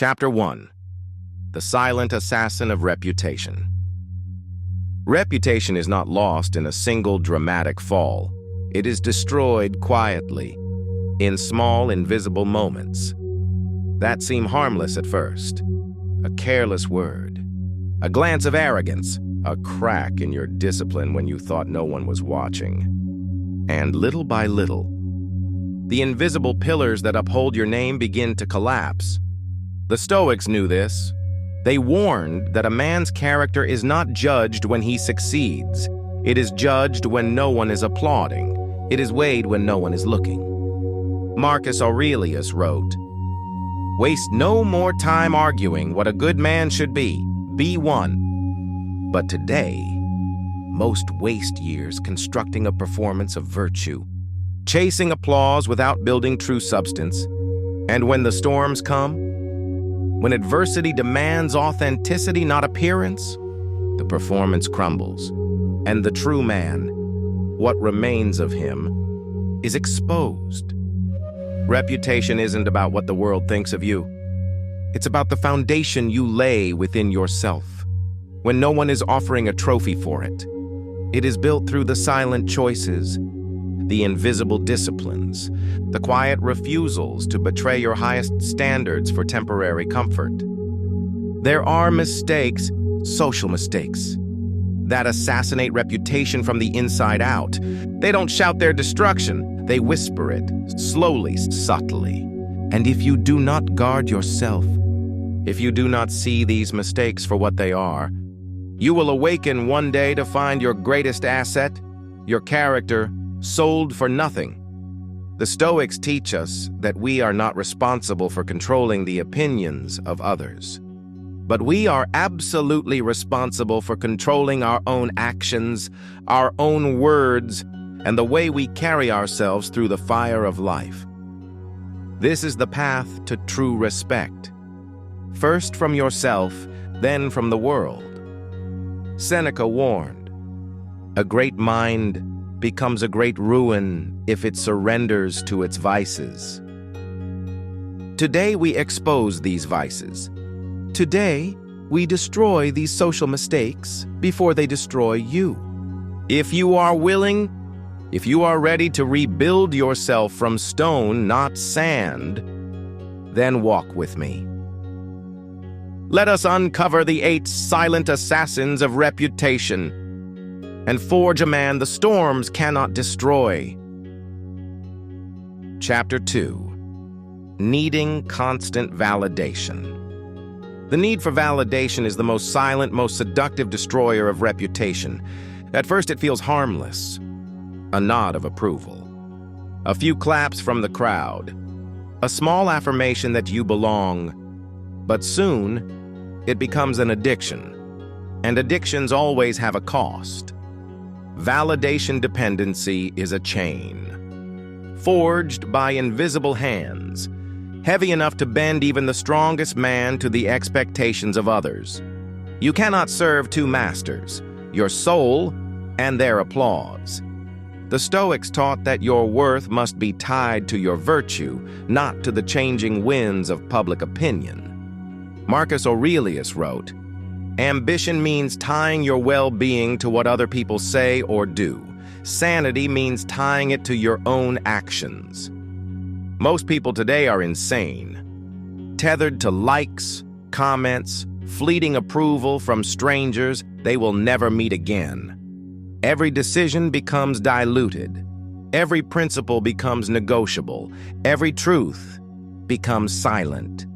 Chapter 1. The Silent Assassin of Reputation. Reputation is not lost in a single dramatic fall. It is destroyed quietly, in small, invisible moments that seem harmless at first. A careless word, a glance of arrogance, a crack in your discipline when you thought no one was watching. And little by little, the invisible pillars that uphold your name begin to collapse. The Stoics knew this. They warned that a man's character is not judged when he succeeds. It is judged when no one is applauding. It is weighed when no one is looking. Marcus Aurelius wrote, "Waste no more time arguing what a good man should be. Be one." But today, most waste years constructing a performance of virtue, chasing applause without building true substance. And when the storms come, when adversity demands authenticity, not appearance, the performance crumbles, and the true man, what remains of him, is exposed. Reputation isn't about what the world thinks of you. It's about the foundation you lay within yourself, when no one is offering a trophy for it. It is built through the silent choices, the invisible disciplines, the quiet refusals to betray your highest standards for temporary comfort. There are mistakes, social mistakes, that assassinate reputation from the inside out. They don't shout their destruction, they whisper it, slowly, subtly. And if you do not guard yourself, if you do not see these mistakes for what they are, you will awaken one day to find your greatest asset, your character, sold for nothing. The Stoics teach us that we are not responsible for controlling the opinions of others, but we are absolutely responsible for controlling our own actions, our own words, and the way we carry ourselves through the fire of life. This is the path to true respect. First from yourself, then from the world. Seneca warned, "A great mind becomes a great ruin if it surrenders to its vices." Today we expose these vices. Today we destroy these social mistakes before they destroy you. If you are willing, if you are ready to rebuild yourself from stone, not sand, then walk with me. Let us uncover the 8 silent assassins of reputation and forge a man the storms cannot destroy. Chapter 2. Needing constant validation. The need for validation is the most silent, most seductive destroyer of reputation. At first it feels harmless. A nod of approval. A few claps from the crowd. A small affirmation that you belong. But soon, it becomes an addiction. And addictions always have a cost. Validation dependency is a chain, forged by invisible hands, heavy enough to bend even the strongest man to the expectations of others. You cannot serve 2 masters, your soul and their applause. The Stoics taught that your worth must be tied to your virtue, not to the changing winds of public opinion. Marcus Aurelius wrote, "Ambition means tying your well-being to what other people say or do. Sanity means tying it to your own actions." Most people today are insane, tethered to likes, comments, fleeting approval from strangers they will never meet again. Every decision becomes diluted. Every principle becomes negotiable. Every truth becomes silent.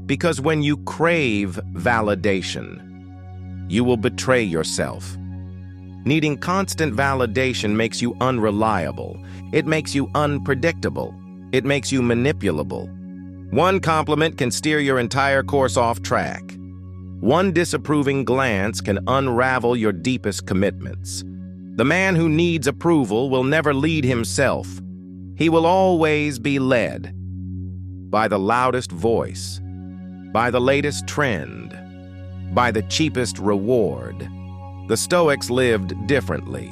Because when you crave validation, you will betray yourself. Needing constant validation makes you unreliable. It makes you unpredictable. It makes you manipulable. One compliment can steer your entire course off track. One disapproving glance can unravel your deepest commitments. The man who needs approval will never lead himself. He will always be led by the loudest voice, by the latest trend, by the cheapest reward. The Stoics lived differently.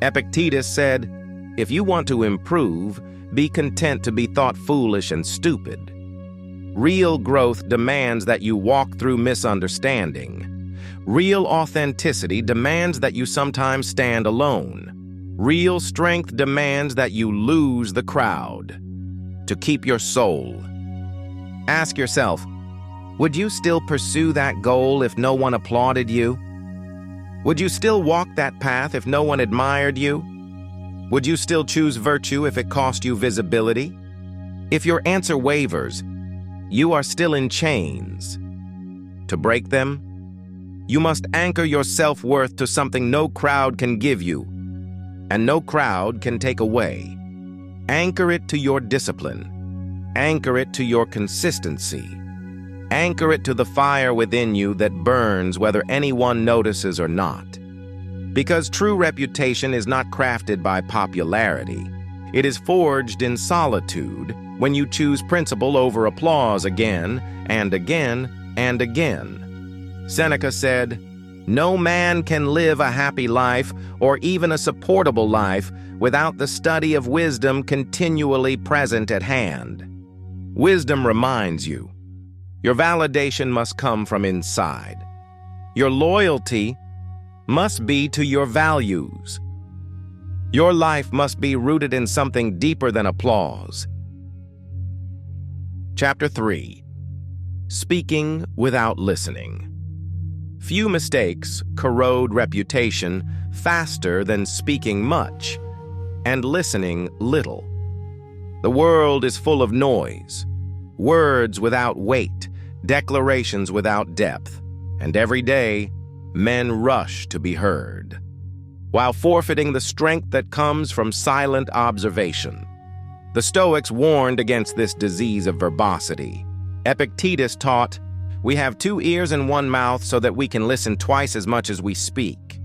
Epictetus said, "If you want to improve, be content to be thought foolish and stupid." Real growth demands that you walk through misunderstanding. Real authenticity demands that you sometimes stand alone. Real strength demands that you lose the crowd to keep your soul. Ask yourself, would you still pursue that goal if no one applauded you? Would you still walk that path if no one admired you? Would you still choose virtue if it cost you visibility? If your answer wavers, you are still in chains. To break them, you must anchor your self-worth to something no crowd can give you, and no crowd can take away. Anchor it to your discipline. Anchor it to your consistency. Anchor it to the fire within you that burns whether anyone notices or not. Because true reputation is not crafted by popularity. It is forged in solitude when you choose principle over applause again and again and again. Seneca said, "No man can live a happy life or even a supportable life without the study of wisdom continually present at hand." Wisdom reminds you, your validation must come from inside. Your loyalty must be to your values. Your life must be rooted in something deeper than applause. Chapter 3. Speaking without listening. Few mistakes corrode reputation faster than speaking much and listening little. The world is full of noise, words without weight, declarations without depth, and every day, men rush to be heard, while forfeiting the strength that comes from silent observation. The Stoics warned against this disease of verbosity. Epictetus taught, "We have 2 ears and 1 mouth so that we can listen twice as much as we speak."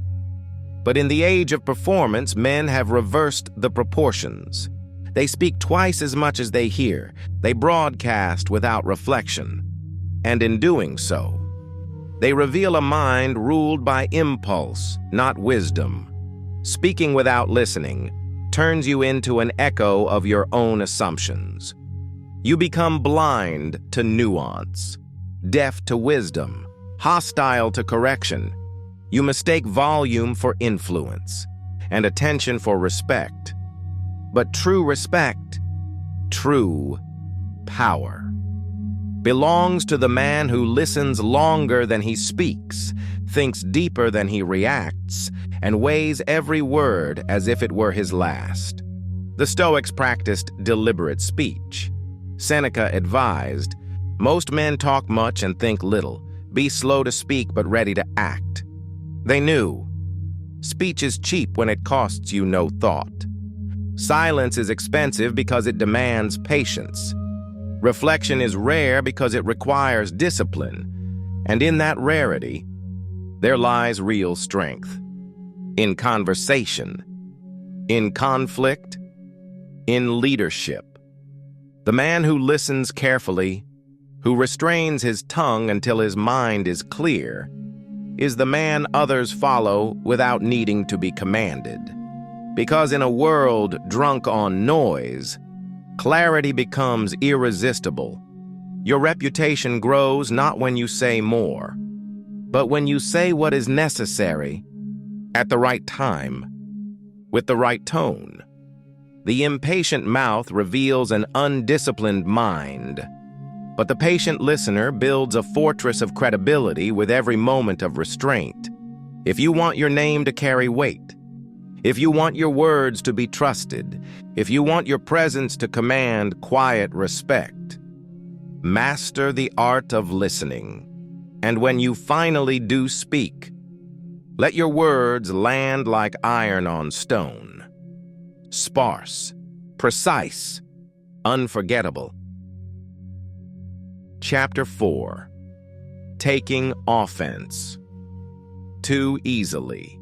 But in the age of performance, men have reversed the proportions. They speak twice as much as they hear. They broadcast without reflection. And in doing so, they reveal a mind ruled by impulse, not wisdom. Speaking without listening turns you into an echo of your own assumptions. You become blind to nuance, deaf to wisdom, hostile to correction. You mistake volume for influence and attention for respect. But true respect, true power, belongs to the man who listens longer than he speaks, thinks deeper than he reacts, and weighs every word as if it were his last. The Stoics practiced deliberate speech. Seneca advised, "Most men talk much and think little. Be slow to speak but ready to act." They knew, speech is cheap when it costs you no thought. Silence is expensive because it demands patience. Reflection is rare because it requires discipline, and in that rarity, there lies real strength. In conversation, in conflict, in leadership. The man who listens carefully, who restrains his tongue until his mind is clear, is the man others follow without needing to be commanded. Because in a world drunk on noise, clarity becomes irresistible. Your reputation grows not when you say more, but when you say what is necessary at the right time, with the right tone. The impatient mouth reveals an undisciplined mind, but the patient listener builds a fortress of credibility with every moment of restraint. If you want your name to carry weight, if you want your words to be trusted, if you want your presence to command quiet respect, master the art of listening. And when you finally do speak, let your words land like iron on stone. Sparse, precise, unforgettable. Chapter 4. Taking offense too easily.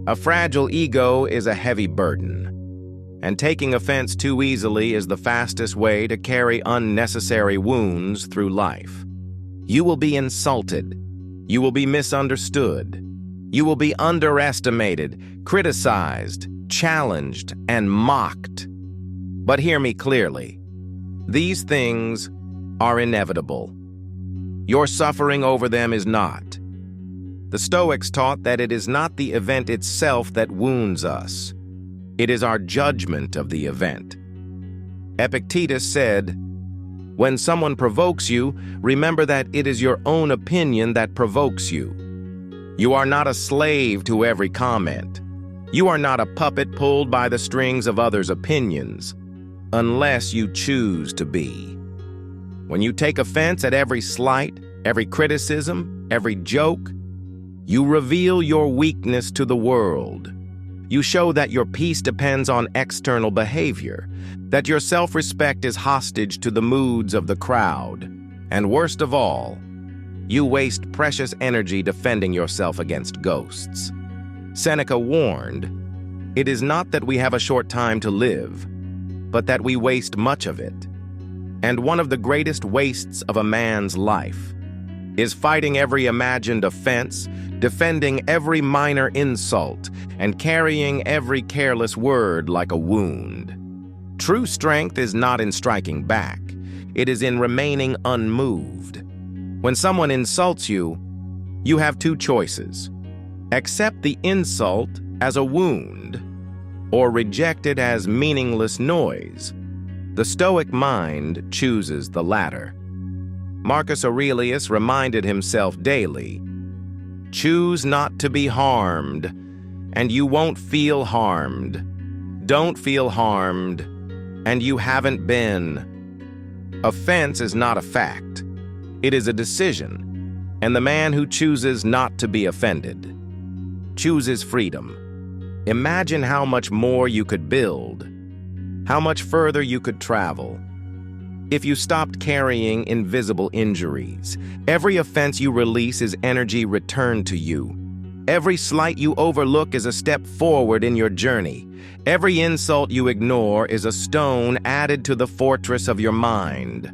A fragile ego is a heavy burden, and taking offense too easily is the fastest way to carry unnecessary wounds through life. You will be insulted. You will be misunderstood. You will be underestimated, criticized, challenged, and mocked. But hear me clearly. These things are inevitable. Your suffering over them is not. The Stoics taught that it is not the event itself that wounds us. It is our judgment of the event. Epictetus said, "When someone provokes you, remember that it is your own opinion that provokes you. You are not a slave to every comment. You are not a puppet pulled by the strings of others' opinions, unless you choose to be. When you take offense at every slight, every criticism, every joke, you reveal your weakness to the world. You show that your peace depends on external behavior, that your self-respect is hostage to the moods of the crowd, and worst of all, you waste precious energy defending yourself against ghosts." Seneca warned, "It is not that we have a short time to live, but that we waste much of it. And one of the greatest wastes of a man's life is fighting every imagined offense, defending every minor insult, and carrying every careless word like a wound. True strength is not in striking back. It is in remaining unmoved. When someone insults you, you have two choices. Accept the insult as a wound, or reject it as meaningless noise. The Stoic mind chooses the latter. Marcus Aurelius reminded himself daily, "Choose not to be harmed, and you won't feel harmed. Don't feel harmed, and you haven't been." Offense is not a fact. It is a decision, and the man who chooses not to be offended chooses freedom. Imagine how much more you could build, how much further you could travel, if you stopped carrying invisible injuries. Every offense you release is energy returned to you. Every slight you overlook is a step forward in your journey. Every insult you ignore is a stone added to the fortress of your mind.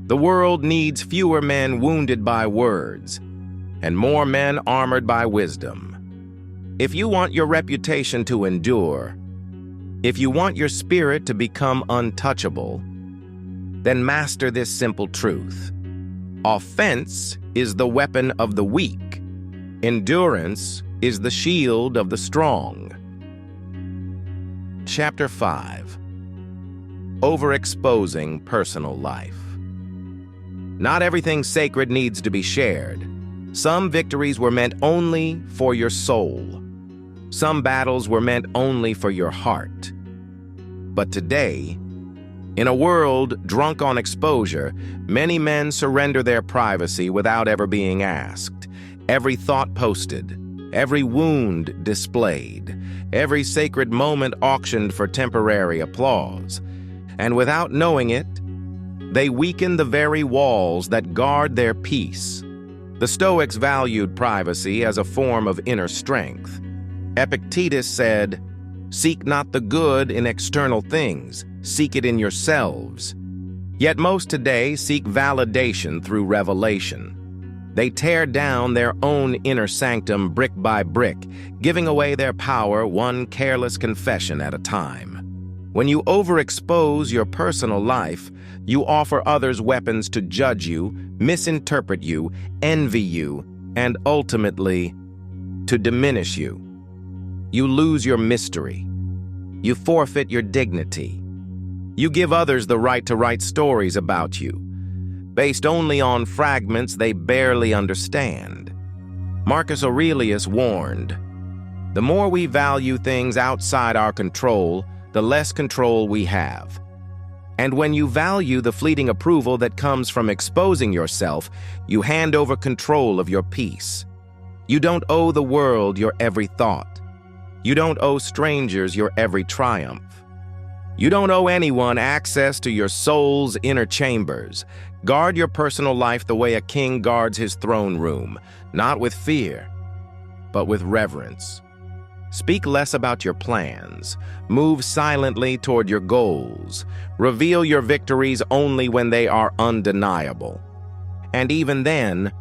The world needs fewer men wounded by words, and more men armored by wisdom. If you want your reputation to endure, if you want your spirit to become untouchable, then master this simple truth. Offense is the weapon of the weak. Endurance is the shield of the strong. Chapter 5. Overexposing personal life. Not everything sacred needs to be shared. Some victories were meant only for your soul. Some battles were meant only for your heart. But today, in a world drunk on exposure, many men surrender their privacy without ever being asked. Every thought posted, every wound displayed, every sacred moment auctioned for temporary applause. And without knowing it, they weaken the very walls that guard their peace. The Stoics valued privacy as a form of inner strength. Epictetus said, "Seek not the good in external things, seek it in yourselves." Yet most today seek validation through revelation. They tear down their own inner sanctum brick by brick, giving away their power one careless confession at a time. When you overexpose your personal life, you offer others weapons to judge you, misinterpret you, envy you, and ultimately, to diminish you. You lose your mystery. You forfeit your dignity. You give others the right to write stories about you, based only on fragments they barely understand. Marcus Aurelius warned, "The more we value things outside our control, the less control we have." And when you value the fleeting approval that comes from exposing yourself, you hand over control of your peace. You don't owe the world your every thought. You don't owe strangers your every triumph. You don't owe anyone access to your soul's inner chambers. Guard your personal life the way a king guards his throne room, not with fear, but with reverence. Speak less about your plans. Move silently toward your goals. Reveal your victories only when they are undeniable. And even then,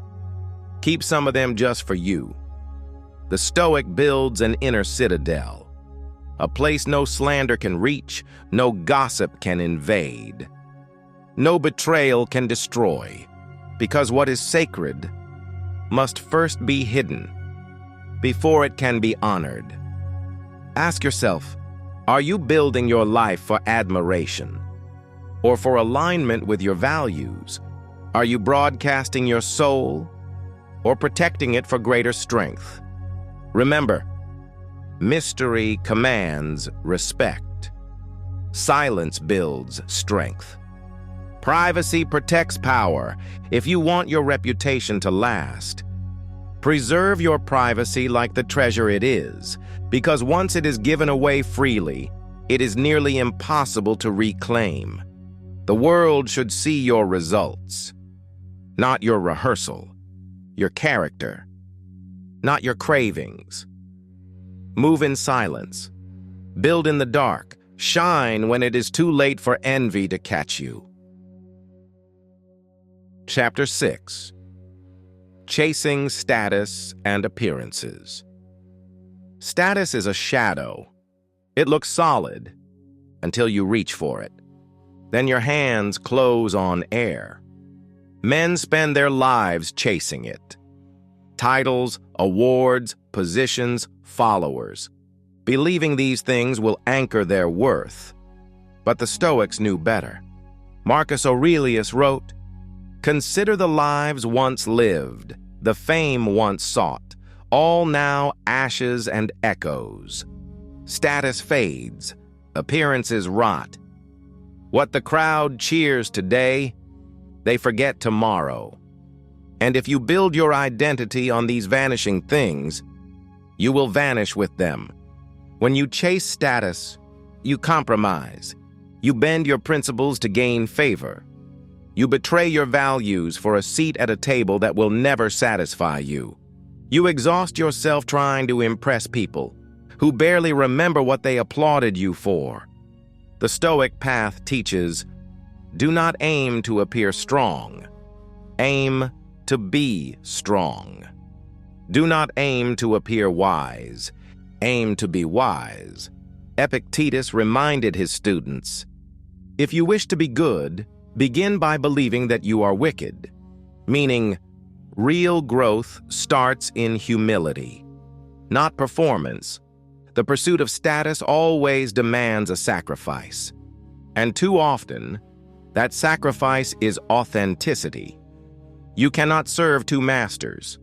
keep some of them just for you. The Stoic builds an inner citadel, a place no slander can reach, no gossip can invade. no betrayal can destroy, because what is sacred must first be hidden before it can be honored. Ask yourself, are you building your life for admiration or for alignment with your values? Are you broadcasting your soul or protecting it for greater strength? Remember, mystery commands respect. Silence builds strength. Privacy protects power. If you want your reputation to last, preserve your privacy like the treasure it is, because once it is given away freely, it is nearly impossible to reclaim. The world should see your results, not your rehearsal, your character, not your cravings. Move in silence. Build in the dark. Shine when it is too late for envy to catch you. Chapter 6. Chasing status and appearances. Status is a shadow. It looks solid until you reach for it. Then your hands close on air. Men spend their lives chasing it. Titles, awards, positions, followers, believing these things will anchor their worth. But the Stoics knew better. Marcus Aurelius wrote, "Consider the lives once lived, the fame once sought, all now ashes and echoes. Status fades, appearances rot. What the crowd cheers today, they forget tomorrow. And if you build your identity on these vanishing things, you will vanish with them. When you chase status, you compromise. You bend your principles to gain favor. You betray your values for a seat at a table that will never satisfy you. You exhaust yourself trying to impress people who barely remember what they applauded you for. The Stoic path teaches, do not aim to appear strong. Aim to be strong. Do not aim to appear wise. Aim to be wise. Epictetus reminded his students, if you wish to be good, begin by believing that you are wicked, meaning real growth starts in humility, not performance. The pursuit of status always demands a sacrifice, and too often, that sacrifice is authenticity. You cannot serve two masters,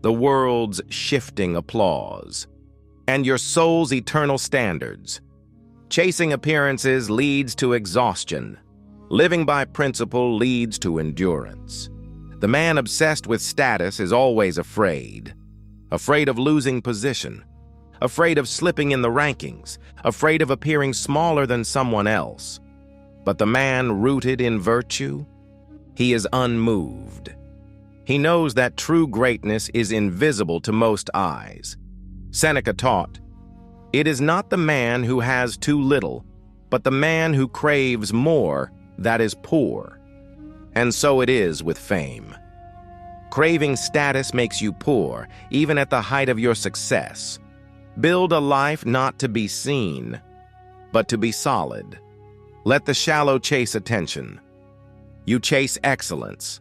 the world's shifting applause, and your soul's eternal standards. Chasing appearances leads to exhaustion. Living by principle leads to endurance. The man obsessed with status is always afraid of losing position, afraid of slipping in the rankings, afraid of appearing smaller than someone else. But the man rooted in virtue, he is unmoved. He knows that true greatness is invisible to most eyes. Seneca taught, it is not the man who has too little, but the man who craves more that is poor. And so it is with fame. Craving status makes you poor, even at the height of your success. Build a life not to be seen, but to be solid. Let the shallow chase attention. You chase excellence.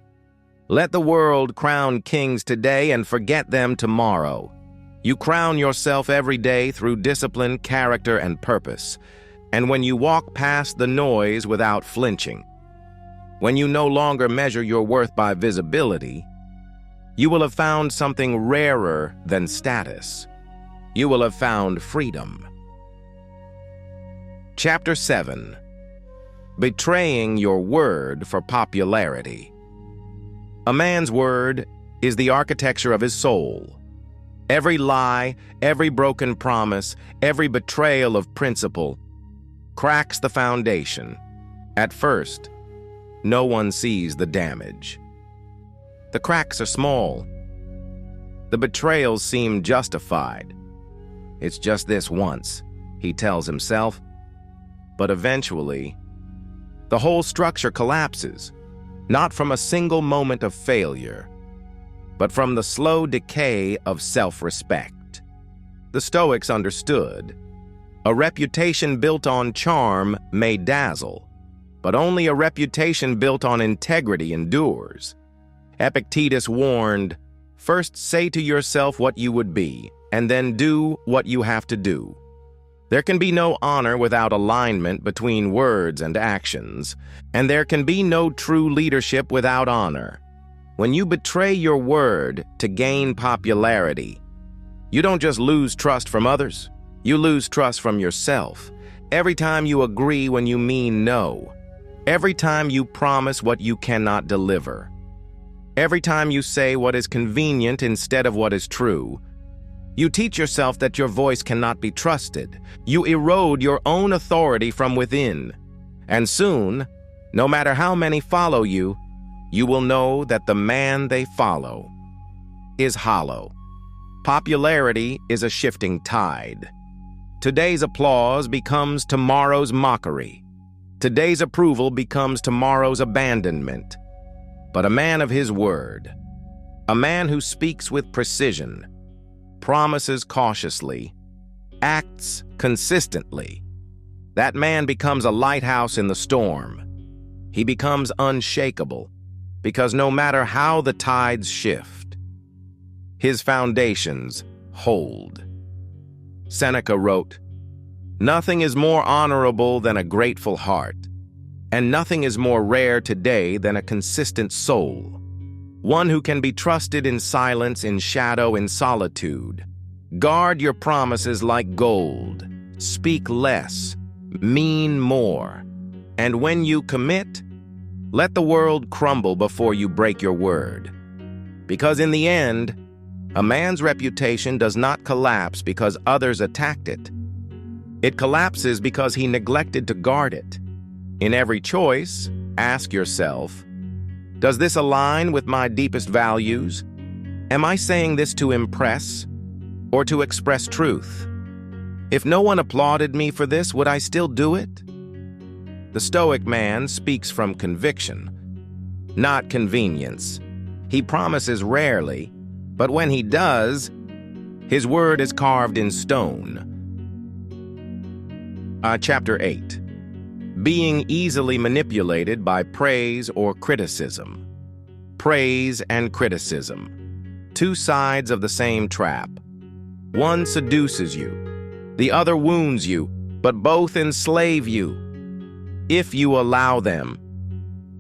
Let the world crown kings today and forget them tomorrow. You crown yourself every day through discipline, character, and purpose. And when you walk past the noise without flinching, when you no longer measure your worth by visibility, you will have found something rarer than status. You will have found freedom. Chapter 7. Betraying your word for popularity. A man's word is the architecture of his soul. Every lie, every broken promise, every betrayal of principle cracks the foundation. At first, no one sees the damage. The cracks are small. The betrayals seem justified. It's just this once, he tells himself. But eventually, the whole structure collapses, not from a single moment of failure, but from the slow decay of self-respect. The Stoics understood. A reputation built on charm may dazzle, but only a reputation built on integrity endures. Epictetus warned, "First say to yourself what you would be, and then do what you have to do." There can be no honor without alignment between words and actions, and there can be no true leadership without honor. When you betray your word to gain popularity, you don't just lose trust from others, you lose trust from yourself. Every time you agree when you mean no, every time you promise what you cannot deliver, every time you say what is convenient instead of what is true, you teach yourself that your voice cannot be trusted. You erode your own authority from within. And soon, no matter how many follow you, you will know that the man they follow is hollow. Popularity is a shifting tide. Today's applause becomes tomorrow's mockery. Today's approval becomes tomorrow's abandonment. But a man of his word, a man who speaks with precision, promises cautiously, acts consistently, that man becomes a lighthouse in the storm. He becomes unshakable, because no matter how the tides shift, his foundations hold. Seneca wrote, "Nothing is more honorable than a grateful heart, and nothing is more rare today than a consistent soul. One who can be trusted in silence, in shadow, in solitude. Guard your promises like gold. Speak less, mean more. And when you commit, let the world crumble before you break your word. Because in the end, a man's reputation does not collapse because others attacked it. It collapses because he neglected to guard it. In every choice, ask yourself, does this align with my deepest values? Am I saying this to impress or to express truth? If no one applauded me for this, would I still do it?" The Stoic man speaks from conviction, not convenience. He promises rarely, but when he does, his word is carved in stone. Chapter 8. Being easily manipulated by praise or criticism. Praise and criticism. Two sides of the same trap. One seduces you, the other wounds you, but both enslave you, if you allow them.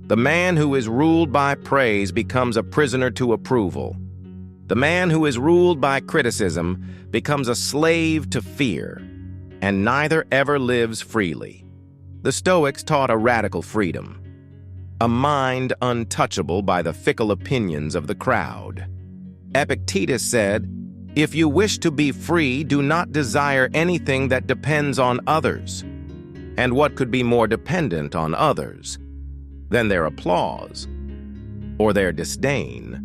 The man who is ruled by praise becomes a prisoner to approval. The man who is ruled by criticism becomes a slave to fear, and neither ever lives freely. The Stoics taught a radical freedom, a mind untouchable by the fickle opinions of the crowd. Epictetus said, "If you wish to be free, do not desire anything that depends on others." And what could be more dependent on others than their applause or their disdain?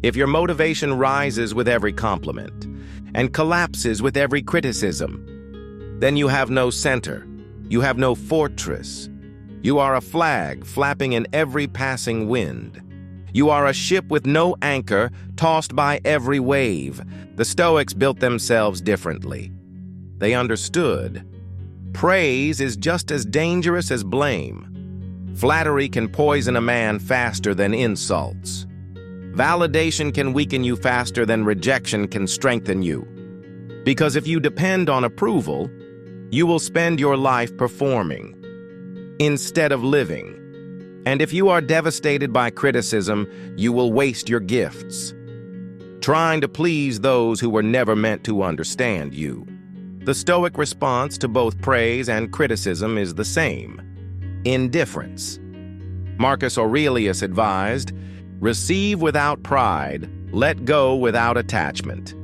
If your motivation rises with every compliment and collapses with every criticism, then you have no center. You have no fortress. You are a flag flapping in every passing wind. You are a ship with no anchor, tossed by every wave. The Stoics built themselves differently. They understood praise is just as dangerous as blame. Flattery can poison a man faster than insults. Validation can weaken you faster than rejection can strengthen you. Because if you depend on approval, you will spend your life performing instead of living. And if you are devastated by criticism, you will waste your gifts, trying to please those who were never meant to understand you. The Stoic response to both praise and criticism is the same: indifference. Marcus Aurelius advised, "Receive without pride, let go without attachment.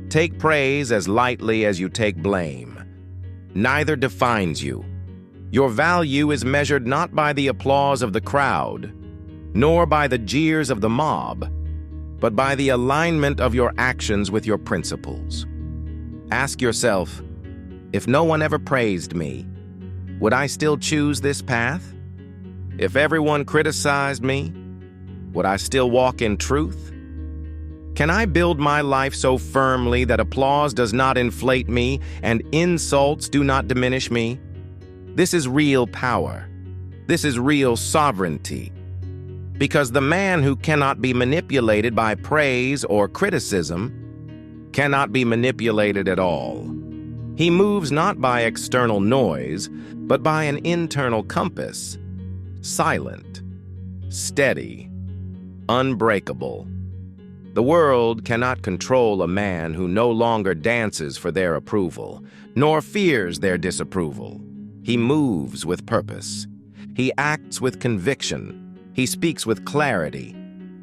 Take praise as lightly as you take blame. Neither defines you. Your value is measured not by the applause of the crowd, nor by the jeers of the mob, but by the alignment of your actions with your principles." Ask yourself, if no one ever praised me, would I still choose this path? If everyone criticized me, would I still walk in truth? Can I build my life so firmly that applause does not inflate me and insults do not diminish me? This is real power. This is real sovereignty. Because the man who cannot be manipulated by praise or criticism cannot be manipulated at all. He moves not by external noise, but by an internal compass, silent, steady, unbreakable. The world cannot control a man who no longer dances for their approval, nor fears their disapproval. He moves with purpose. He acts with conviction. He speaks with clarity.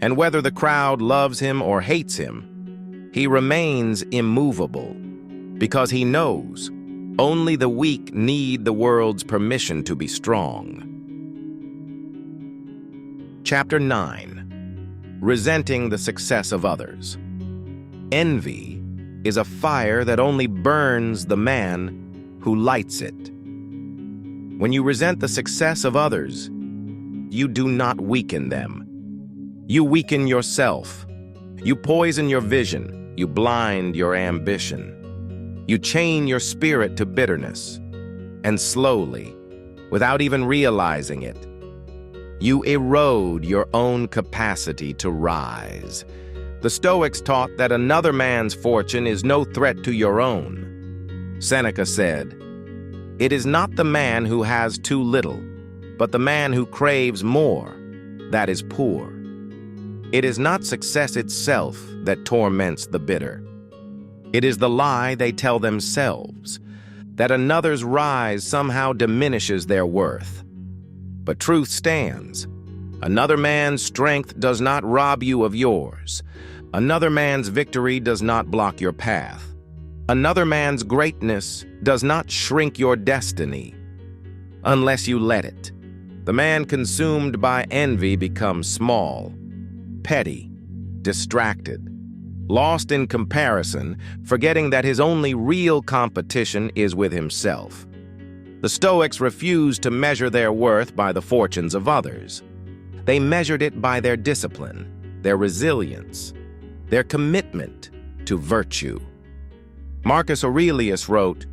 And whether the crowd loves him or hates him, he remains immovable, because he knows only the weak need the world's permission to be strong. Chapter 9. Resenting the success of others. Envy is a fire that only burns the man who lights it. When you resent the success of others, you do not weaken them. You weaken yourself. You poison your vision. You blind your ambition. You chain your spirit to bitterness. And slowly, without even realizing it, you erode your own capacity to rise. The Stoics taught that another man's fortune is no threat to your own. Seneca said, "It is not the man who has too little, but the man who craves more, that is poor." It is not success itself that torments the bitter. It is the lie they tell themselves, that another's rise somehow diminishes their worth. But truth stands. Another man's strength does not rob you of yours. Another man's victory does not block your path. Another man's greatness does not shrink your destiny, unless you let it. The man consumed by envy becomes small, petty, distracted, lost in comparison, forgetting that his only real competition is with himself. The Stoics refused to measure their worth by the fortunes of others. They measured it by their discipline, their resilience, their commitment to virtue. Marcus Aurelius wrote,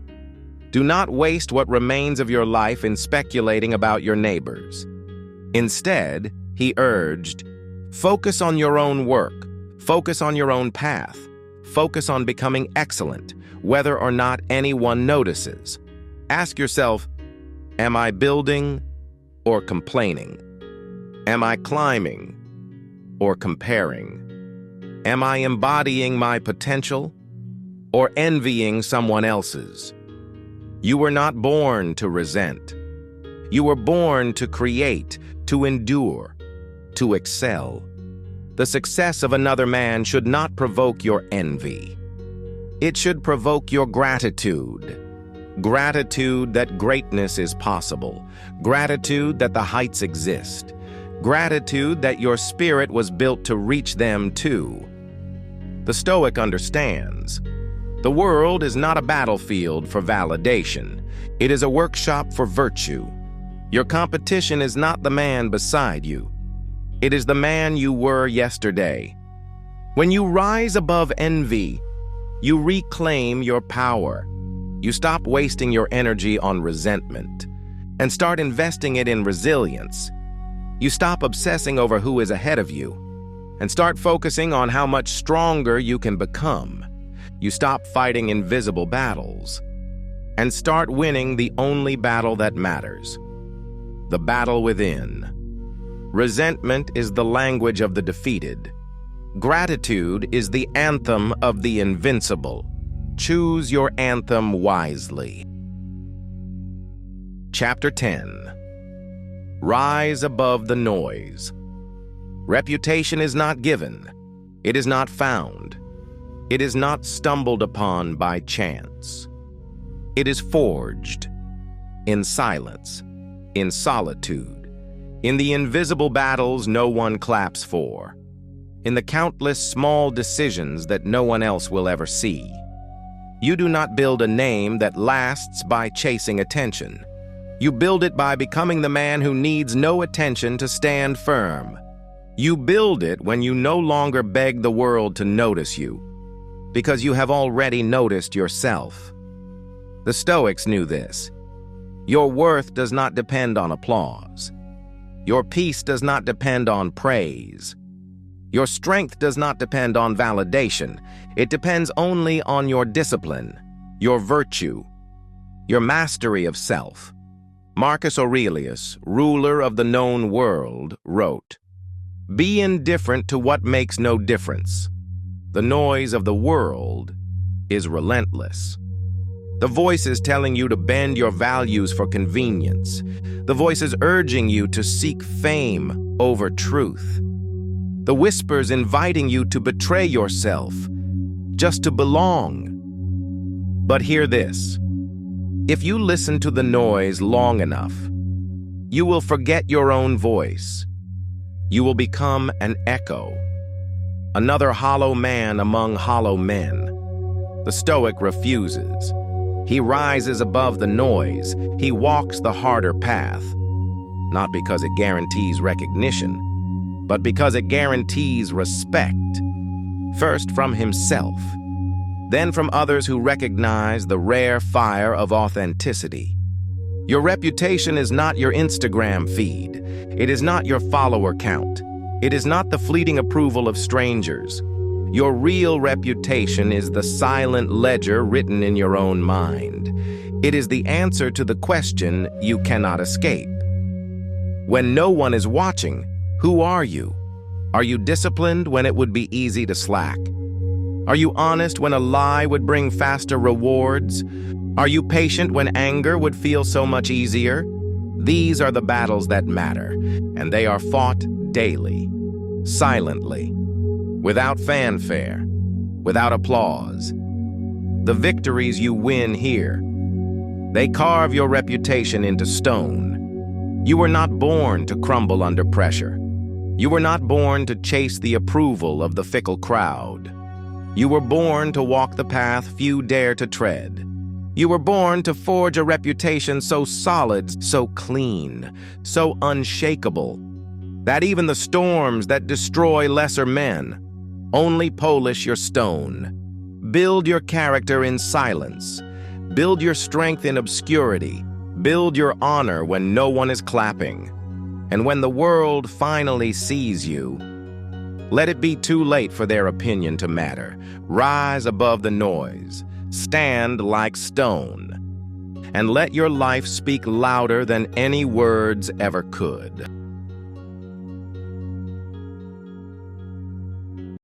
"Do not waste what remains of your life in speculating about your neighbors." Instead, he urged, focus on your own work, focus on your own path, focus on becoming excellent, whether or not anyone notices. Ask yourself, am I building or complaining? Am I climbing or comparing? Am I embodying my potential or envying someone else's? You were not born to resent. You were born to create, to endure, to excel. The success of another man should not provoke your envy. It should provoke your gratitude. Gratitude that greatness is possible. Gratitude that the heights exist. Gratitude that your spirit was built to reach them too. The Stoic understands. The world is not a battlefield for validation. It is a workshop for virtue. Your competition is not the man beside you. It is the man you were yesterday. When you rise above envy, you reclaim your power. You stop wasting your energy on resentment and start investing it in resilience. You stop obsessing over who is ahead of you and start focusing on how much stronger you can become. You stop fighting invisible battles and start winning the only battle that matters, the battle within. Resentment is the language of the defeated. Gratitude is the anthem of the invincible. Choose your anthem wisely. Chapter 10. Rise above the noise. Reputation is not given. It is not found. It is not stumbled upon by chance. It is forged in silence, in solitude, in the invisible battles no one claps for, in the countless small decisions that no one else will ever see. You do not build a name that lasts by chasing attention. You build it by becoming the man who needs no attention to stand firm. You build it when you no longer beg the world to notice you, because you have already noticed yourself. The Stoics knew this. Your worth does not depend on applause. Your peace does not depend on praise. Your strength does not depend on validation. It depends only on your discipline, your virtue, your mastery of self. Marcus Aurelius, ruler of the known world, wrote, "Be indifferent to what makes no difference. The noise of the world is relentless." The voices telling you to bend your values for convenience. The voices urging you to seek fame over truth. The whispers inviting you to betray yourself just to belong. But hear this. If you listen to the noise long enough, you will forget your own voice. You will become an echo, another hollow man among hollow men. The Stoic refuses. He rises above the noise. He walks the harder path, not because it guarantees recognition, but because it guarantees respect, first from himself, then from others who recognize the rare fire of authenticity. Your reputation is not your Instagram feed. It is not your follower count. It is not the fleeting approval of strangers. Your real reputation is the silent ledger written in your own mind. It is the answer to the question you cannot escape. When no one is watching, who are you? Are you disciplined when it would be easy to slack? Are you honest when a lie would bring faster rewards? Are you patient when anger would feel so much easier? These are the battles that matter, and they are fought daily, silently, without fanfare, without applause. The victories you win here, they carve your reputation into stone. You were not born to crumble under pressure. You were not born to chase the approval of the fickle crowd. You were born to walk the path few dare to tread. You were born to forge a reputation so solid, so clean, so unshakable, that even the storms that destroy lesser men only polish your stone. Build your character in silence. Build your strength in obscurity. Build your honor when no one is clapping. And when the world finally sees you, let it be too late for their opinion to matter. Rise above the noise. Stand like stone. And let your life speak louder than any words ever could.